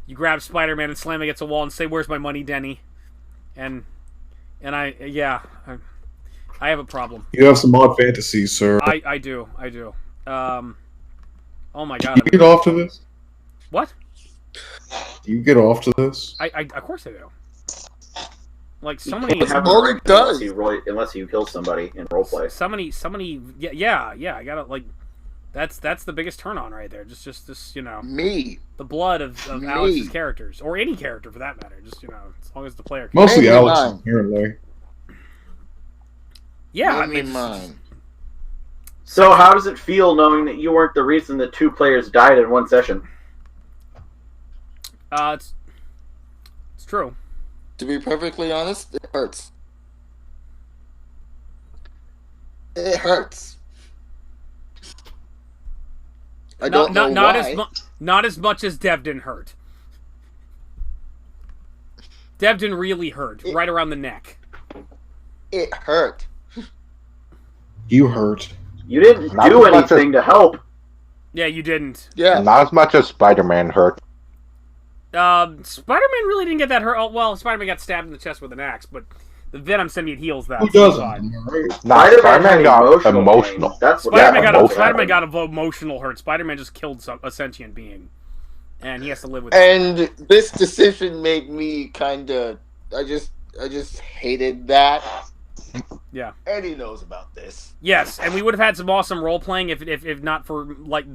you grab Spider-Man and slam him against a wall and say, "Where's my money, Denny?" And I have a problem. You have some odd fantasies, sir. I do. Oh my God. Do you get off to this? What? Do you get off to this? I of course I do. Like so many. all it does. Unless you kill somebody in roleplay. Somebody. Yeah. I gotta like. That's the biggest turn on right there. Just this, you know. Me. The blood of Alex's characters, or any character for that matter. Just, you know, as long as the player. Mostly Maybe Alex, mine. apparently. Yeah, I Maybe mean, mine. So how does it feel knowing that you weren't the reason that 2 players died in one session? it's true. To be perfectly honest, it hurts. It hurts. I don't know why. Not as much as Devdin hurt. Devdin really hurt, right around the neck. It hurt. You hurt. You didn't Not do as much anything to help. Yeah, you didn't. Yeah. Not as much as Spider-Man hurt. Spider-Man really didn't get that hurt. Oh, well, Spider-Man got stabbed in the chest with an axe, but the Venom symbiote heals that. Who so it's doesn't? fine. Nah, Spider-Man got had emotional. pain. That's what Spider-Man Yeah, got emotional. Spider-Man got an emotional hurt. Spider-Man just killed a sentient being, and he has to live with it. And this decision made me kind of. I just hated that. Yeah. Eddie knows about this. Yes, and we would have had some awesome role playing if not for like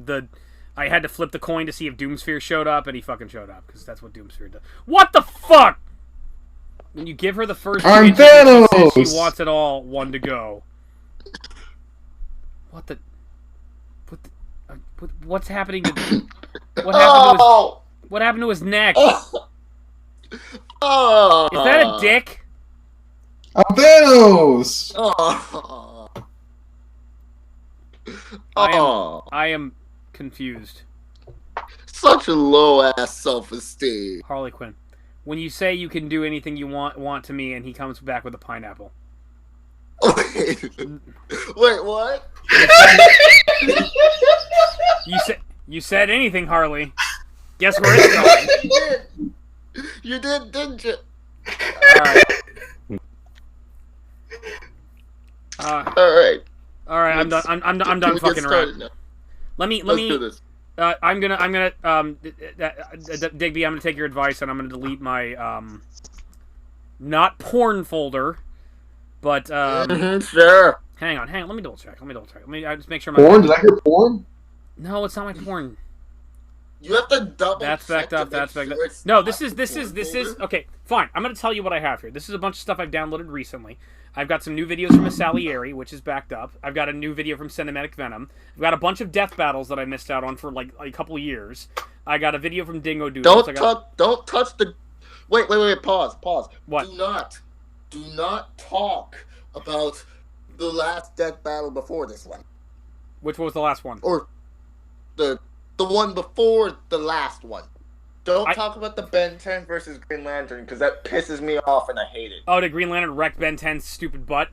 I had to flip the coin to see if Doomsphere showed up, and he fucking showed up because that's what Doomsphere does. What the fuck? When you give her the first I'm inch, she says Thanos! she wants it all. One to go. What's happening to what happened to his neck? Oh. Is that a dick? I'm Thanos! Oh. I am confused. Such a low ass self-esteem. Harley Quinn. When you say you can do anything you want to me, and he comes back with a pineapple. Wait, what? You said anything, Harley. Guess where it's going. You did, didn't you? Alright. Alright, I'm done. I'm done Can we get fucking started around. now? Let's do this. I'm gonna Digby, I'm gonna take your advice and I'm gonna delete my not porn folder, but sure. Hang on, let me double check. Let me just make sure my Porn? Did I hear porn? No, it's not my porn. You have to double. That's backed up. That's backed up. It's No, not this is okay. Fine. I'm gonna tell you what I have here. This is a bunch of stuff I've downloaded recently. I've got some new videos from Salieri, which is backed up. I've got a new video from Cinematic Venom. I've got a bunch of death battles that I missed out on for like a couple of years. I got a video from Dingo Doodles. Don't touch the. Wait. Pause. What? Do not talk about the last death battle before this one. Which was the last one? Or the one before the last one. Don't talk about the Ben 10 versus Green Lantern, because that pisses me off and I hate it. Oh, did Green Lantern wreck Ben 10's stupid butt?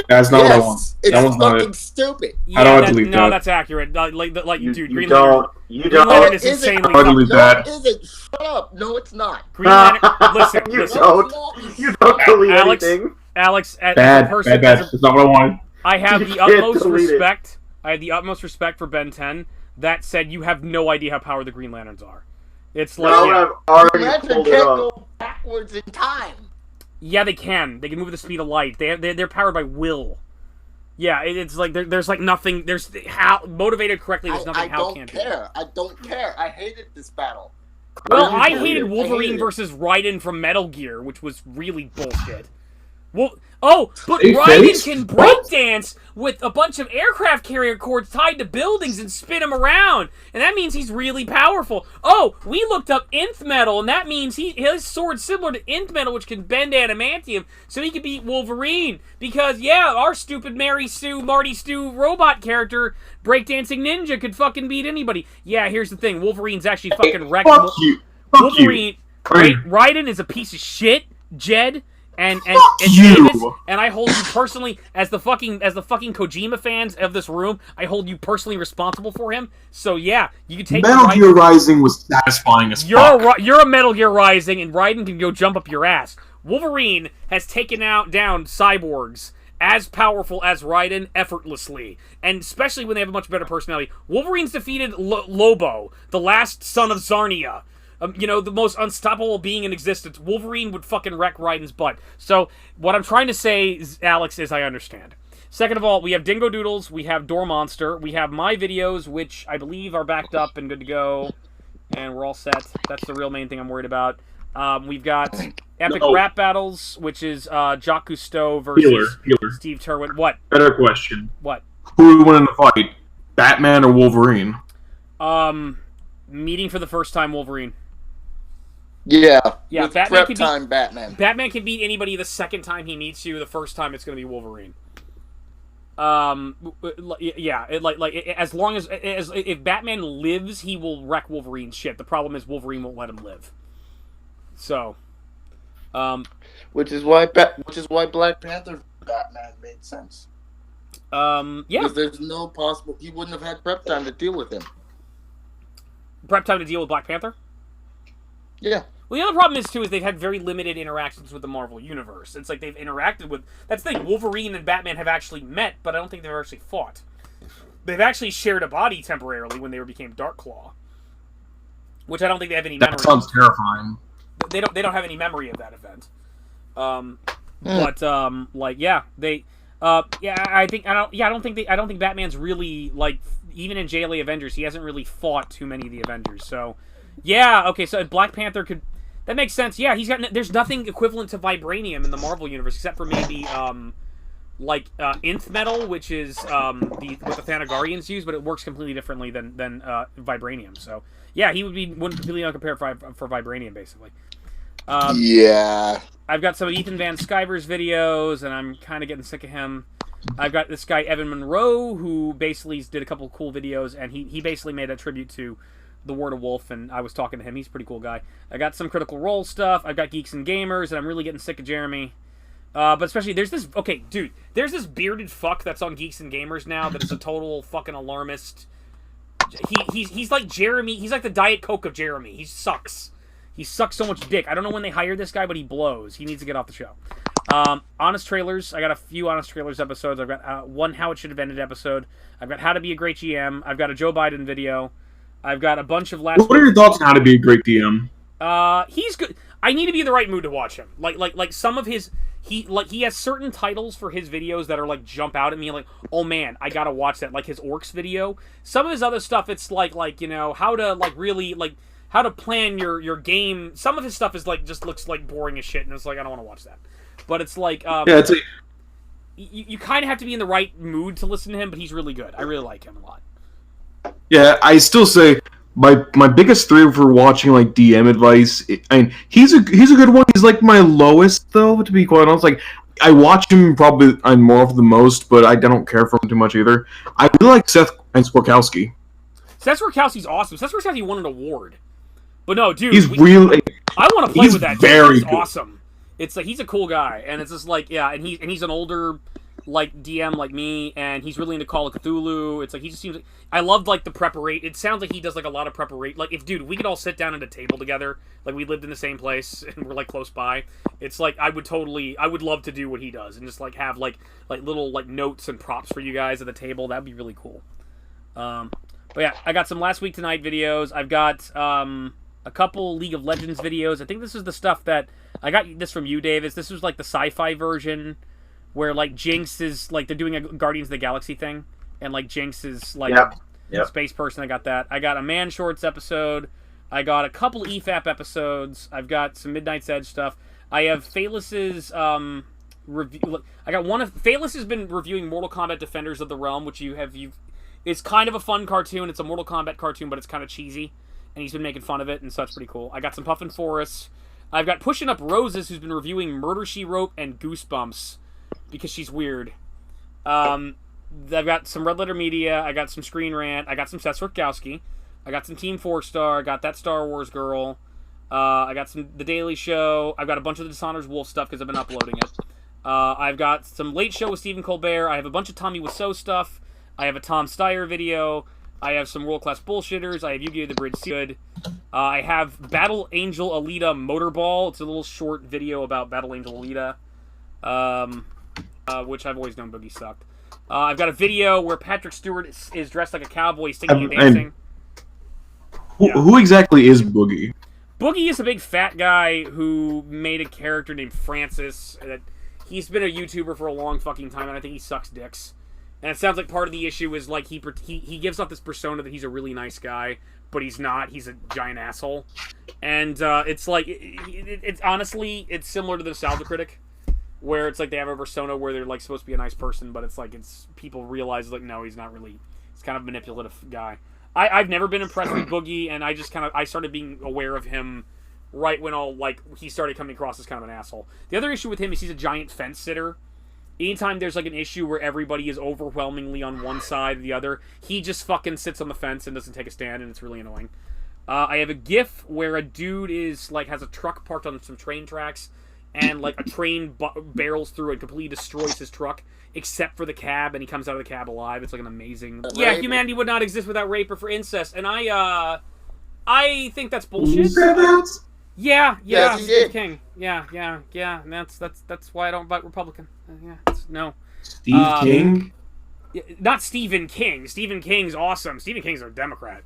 That's not what I want. It's That one's not fucking it. stupid. How do I delete that? No, that's accurate. Dude, You Green don't. Green Lantern is insanely How do I delete that? No, it isn't. Shut up. No, it's not. Green Lantern. Listen. You don't delete anything. Alex, as a Bad. person, That's not what I wanted. I have You the can't utmost delete it. respect. I have the utmost respect for Ben 10. That said, you have no idea how powered the Green Lanterns are. It's like, No, yeah. I've already Green Lantern pulled it can't up. go backwards in time. Yeah, they can. They can move at the speed of light. They're powered by will. Yeah, it's like there's like nothing. There's how motivated correctly. There's nothing. I don't care. I don't care. I hated this battle. Well, I hated hated it. Wolverine versus Raiden from Metal Gear, which was really bullshit. Well, oh, but Hey, Raiden face? can What? breakdance with a bunch of aircraft carrier cords tied to buildings and spin him around, and that means he's really powerful. Oh, we looked up Nth Metal, and that means his sword's similar to Nth Metal, which can bend adamantium, so he can beat Wolverine. Because yeah, our stupid Marty Stu robot character, breakdancing ninja, could fucking beat anybody. Yeah, here's the thing: Wolverine's actually fucking wrecked. Fuck you. Fuck Wolverine, you. Raiden is a piece of shit, Jed, and you. Davis, and I hold you personally as the fucking Kojima fans of this room. I hold you personally responsible for him. So yeah, you can take Metal Gear Rising was satisfying as fuck. You're a Metal Gear Rising, and Raiden can go jump up your ass. Wolverine has taken down cyborgs as powerful as Raiden effortlessly, and especially when they have a much better personality. Wolverine's defeated Lobo, the last son of Zarnia. The most unstoppable being in existence. Wolverine would fucking wreck Raiden's butt. So, what I'm trying to say, Alex, is I understand. Second of all, we have Dingo Doodles, we have Door Monster, we have my videos, which I believe are backed up and good to go, and we're all set. That's the real main thing I'm worried about. We've got Epic Rap Battles, which is Jacques Cousteau versus Healer. Steve Terwin. What? Better question. What? Who would win in the fight? Batman or Wolverine? Meeting for the first time, Wolverine. Yeah. Yeah, with Batman prep can time Batman. Batman can beat anybody the second time he meets you. The first time it's going to be Wolverine. Yeah, as long as if Batman lives, he will wreck Wolverine's shit. The problem is Wolverine won't let him live. So, which is why Black Panther Batman made sense. Yeah, because there's no possible he wouldn't have had prep time to deal with him. Prep time to deal with Black Panther. Yeah. Well, the other problem is they've had very limited interactions with the Marvel Universe. It's like they've interacted with... That's the thing, Wolverine and Batman have actually met, but I don't think they've actually fought. They've actually shared a body temporarily when they became Darkclaw. Which I don't think they have any memory of. That sounds terrifying. They don't have any memory of that event. But, like, yeah, they... I don't think Batman's really, like... Even in JLA Avengers, he hasn't really fought too many of the Avengers, so... Yeah, okay, so Black Panther could... That makes sense. Yeah, there's nothing equivalent to vibranium in the Marvel Universe, except for maybe, nth metal, which is, what the Thanagarians use, but it works completely differently than vibranium. So, yeah, he would be completely uncompared for vibranium, basically. Yeah. I've got some of Ethan Van Sciver's videos, and I'm kind of getting sick of him. I've got this guy, Evan Monroe, who basically did a couple of cool videos, and he basically made a tribute to The Word of Wolf, and I was talking to him. He's a pretty cool guy. I got some Critical Role stuff. I've got Geeks and Gamers, and I'm really getting sick of Jeremy. But especially, there's this... Okay, dude, there's this bearded fuck that's on Geeks and Gamers now that is a total fucking alarmist. He's like Jeremy. He's like the Diet Coke of Jeremy. He sucks. He sucks so much dick. I don't know when they hired this guy, but he blows. He needs to get off the show. Honest Trailers. I got a few Honest Trailers episodes. I've got one How It Should Have Ended episode. I've got How to Be a Great GM. I've got a Joe Biden video. I've got a bunch of last... What are your thoughts on How to Be a Great DM? He's good. I need to be in the right mood to watch him. Like some of his... He has certain titles for his videos that are, like, jump out at me, like, oh man, I gotta watch that. Like his Orcs video. Some of his other stuff, it's like, you know, how to, like, really, like... How to plan your game. Some of his stuff is like just looks like boring as shit, and it's like I don't want to watch that. But it's like yeah, it's like... you kind of have to be in the right mood to listen to him. But he's really good. I really like him a lot. Yeah, I still say my biggest thrill for watching like DM advice. I mean, he's a good one. He's like my lowest though, to be quite honest. Like I watch him probably on more of the most, but I don't care for him too much either. I really like Seth Skorkowski. Seth Skorkowski's awesome. Seth Skorkowski won an award. But no, dude, he's really... I want to play with that. Very he's good. Awesome. It's like he's a cool guy, and it's just like and he's an older like DM like me, and he's really into Call of Cthulhu. It's like he just seems like I loved like the preparation. It sounds like he does like a lot of preparation. Like if we could all sit down at a table together, like we lived in the same place and we're like close by. It's like I would love to do what he does and just like have like little like notes and props for you guys at the table. That'd be really cool. But yeah, I got some Last Week Tonight videos. I've got a couple League of Legends videos. I think this is the stuff that... I got this from you, Davis. This was like the sci-fi version where like Jinx is... Like they're doing a Guardians of the Galaxy thing. And like Jinx is like a space person. I got that. I got a Man Shorts episode. I got a couple EFAP episodes. I've got some Midnight's Edge stuff. I have Phaelus's review... I got one of... Phaelus has been reviewing Mortal Kombat Defenders of the Realm, which it's kind of a fun cartoon. It's a Mortal Kombat cartoon, but it's kind of cheesy. And he's been making fun of it, and so that's pretty cool. I got some Puffin Forest. I've got Pushing Up Roses, who's been reviewing Murder, She Wrote and Goosebumps, because she's weird. I've got some Red Letter Media. I got some Screen Rant. I got some Seth Skorkowski. I got some Team 4-Star. I got that Star Wars girl. I got some The Daily Show. I've got a bunch of the Dishonored Wolf stuff, because I've been uploading it. I've got some Late Show with Stephen Colbert. I have a bunch of Tommy Wiseau stuff. I have a Tom Steyer video. I have some World Class Bullshitters. I have Yu-Gi-Oh! The Bridge Good. I have Battle Angel Alita Motorball. It's a little short video about Battle Angel Alita, which I've always known Boogie sucked. I've got a video where Patrick Stewart is dressed like a cowboy singing and dancing. Who exactly is Boogie? Boogie is a big fat guy who made a character named Francis. He's been a YouTuber for a long fucking time, and I think he sucks dicks. And it sounds like part of the issue is, like, he gives off this persona that he's a really nice guy, but he's not. He's a giant asshole. And it's like, it's honestly, it's similar to the Nostalgia Critic, where it's like they have a persona where they're, like, supposed to be a nice person, but it's like, people realize, like, no, he's not really, he's kind of a manipulative guy. I've never been impressed with Boogie, and I started being aware of him right when he started coming across as kind of an asshole. The other issue with him is he's a giant fence sitter. Anytime there's like an issue where everybody is overwhelmingly on one side or the other, he just fucking sits on the fence and doesn't take a stand, and it's really annoying. I have a GIF where a dude is has a truck parked on some train tracks, and a train barrels through and completely destroys his truck, except for the cab, and he comes out of the cab alive. It's an amazing. Yeah, humanity would not exist without rape or for incest, and I think that's bullshit. Yeah, Yes, he did. King. Yeah. And that's why I don't vote Republican. No. Steve King? Not Stephen King. Stephen King's awesome. Stephen King's a Democrat.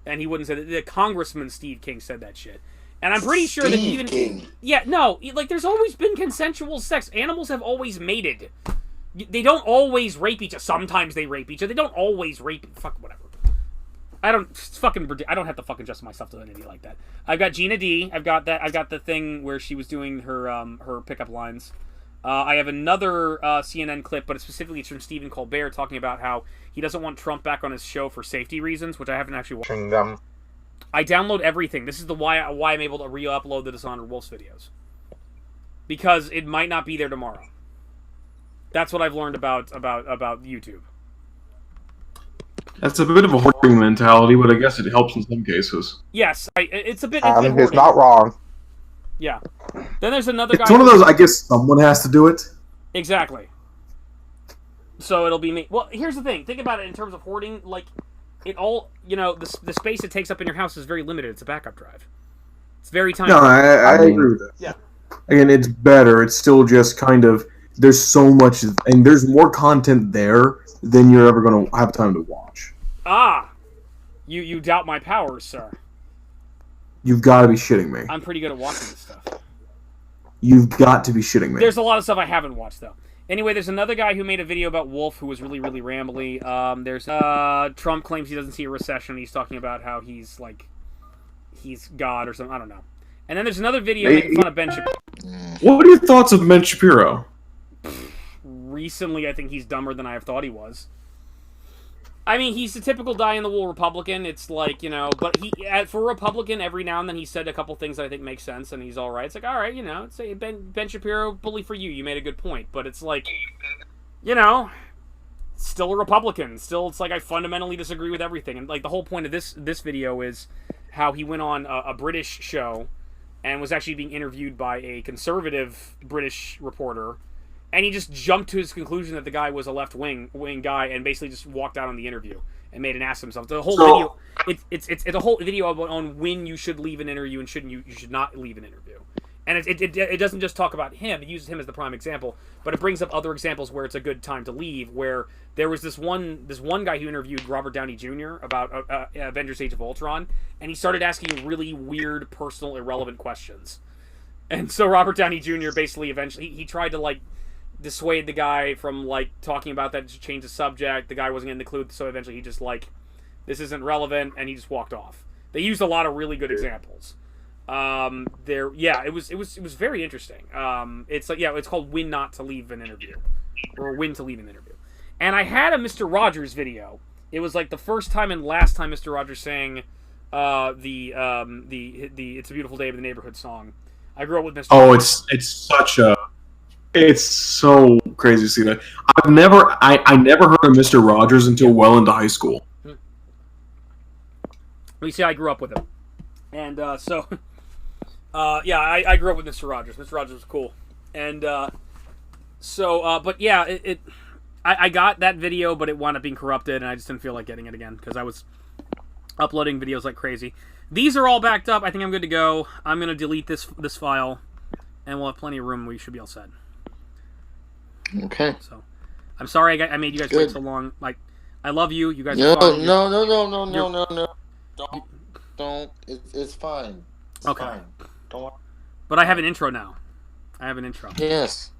And he wouldn't say that. The Congressman Steve King said that shit. And I'm pretty sure that even... King. Yeah, no. There's always been consensual sex. Animals have always mated. They don't always rape each other. Sometimes they rape each other. They don't always rape... Fuck, whatever. I don't have to fucking justify myself to an idiot like that. I've got Gina D. I've got the thing where she was doing her pickup lines. I have another CNN clip, but specifically it's from Stephen Colbert talking about how he doesn't want Trump back on his show for safety reasons, which I haven't actually watched. Them. I download everything. This is why I'm able to re-upload the Dishonored Wolves videos. Because it might not be there tomorrow. That's what I've learned about YouTube. That's a bit of a hoarding mentality, but I guess it helps in some cases. Yes, it's a bit... He's not wrong. Yeah. Then there's another guy... It's one of those, I guess someone has to do it. Exactly. So it'll be me. Well, here's the thing. Think about it in terms of hoarding. It all... the space it takes up in your house is very limited. It's a backup drive. It's very tiny. No, I agree with that. Yeah. Again, it's better. It's still just kind of... There's so much... And there's more content there than you're ever going to have time to watch. Ah! You doubt my powers, sir. You've got to be shitting me. I'm pretty good at watching this stuff. You've got to be shitting me. There's a lot of stuff I haven't watched, though. Anyway, there's another guy who made a video about Wolf who was really, really rambly. There's Trump claims he doesn't see a recession. He's talking about how he's God or something. I don't know. And then there's another video making fun of Ben Shapiro. What are your thoughts of Ben Shapiro? Recently, I think he's dumber than I have thought he was. I mean, he's the typical die-in-the-wool Republican. It's but for a Republican, every now and then he said a couple things that I think make sense, and he's all right. It's all right, it's Ben Shapiro, bully for you. You made a good point. But it's still a Republican. Still, it's I fundamentally disagree with everything. And, the whole point of this video is how he went on a British show and was actually being interviewed by a conservative British reporter. And he just jumped to his conclusion that the guy was a left-wing guy, and basically just walked out on the interview and made an ass of himself. The whole video, it's a whole video on when you should leave an interview and you should not leave an interview. And it doesn't just talk about him; it uses him as the prime example, but it brings up other examples where it's a good time to leave. Where there was this one guy who interviewed Robert Downey Jr. about Avengers: Age of Ultron, and he started asking really weird, personal, irrelevant questions. And so Robert Downey Jr. basically eventually he tried to dissuade the guy from talking about that to change the subject. The guy wasn't getting the clue, so eventually he just this isn't relevant, and he just walked off. They used a lot of really good examples. It was very interesting. It's called When Not to Leave an Interview, or When to Leave an Interview. And I had a Mr. Rogers video. It was the first time and last time Mr. Rogers sang the It's a Beautiful Day of the Neighborhood song. I grew up with Mr. Rogers. It's so crazy to see that. I never heard of Mr. Rogers until well into high school. You see, I grew up with him. And I grew up with Mr. Rogers. Mr. Rogers was cool. And I got that video, but it wound up being corrupted, and I just didn't feel like getting it again because I was uploading videos like crazy. These are all backed up. I think I'm good to go. I'm going to delete this file, and we'll have plenty of room. We should be all set. Okay. So, I'm sorry I made you guys wait so long. I love you. You guys No. are fine. No. Don't. It's fine. It's okay. Fine. Don't. But I have an intro now. Yes.